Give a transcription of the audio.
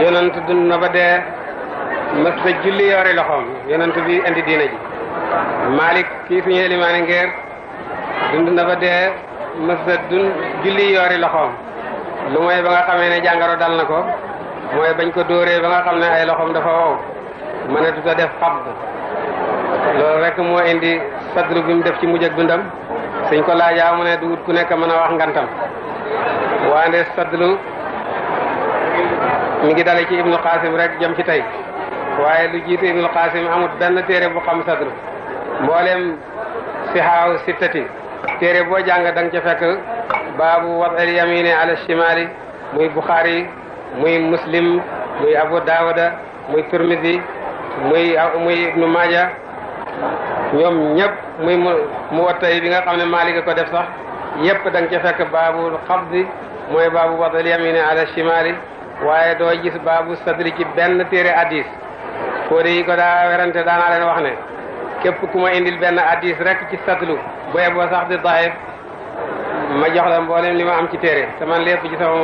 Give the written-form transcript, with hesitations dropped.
yonent dund na ba dee mës ta julli yori loxoom yonent bi indi diina ji. Malik kii suñu elimaani ngeer dund na ba dee mës ta julli yori loxoom lu mooy ba nga xamee ne jàngaro dal na ko mooy bañ ko dóoree ba nga xam ne ay loxoom dafa wow mënatut a def xabd loolu rek moo indi sadru bi mu def ci mujj ak dundam suñ ko laajaa mu ne dugut ku nekk mën a wax ngantam waande sadlu mi ngi dale ci ibnu qasim rek jëm ci tey waaye lu jiitu ibnu qasim amut benn téere bu xam sadru mboolem sihaaw sittati téere boo jàng da nga ca fekk baabu wad'il yamini ala shimali muy bukhari muy muslim muy abu daawuda muy turmisi muy ibnu maaja ñoom ñëpp muy mu wattay bi nga xam ne Maalik ko def sax yëpp da nga ca fekk baabul xabdi mooy baabu wad'il yamini ala shimali waaye doo gis baabu sadri ci benn téere addis fóode yi ko daa werante daanaa leen wax ne képp ku ma indil benn addis rek ci sadlu bu yeboo sax di daif ma jox la mboolem li ma am ci téere te man lépp ci sama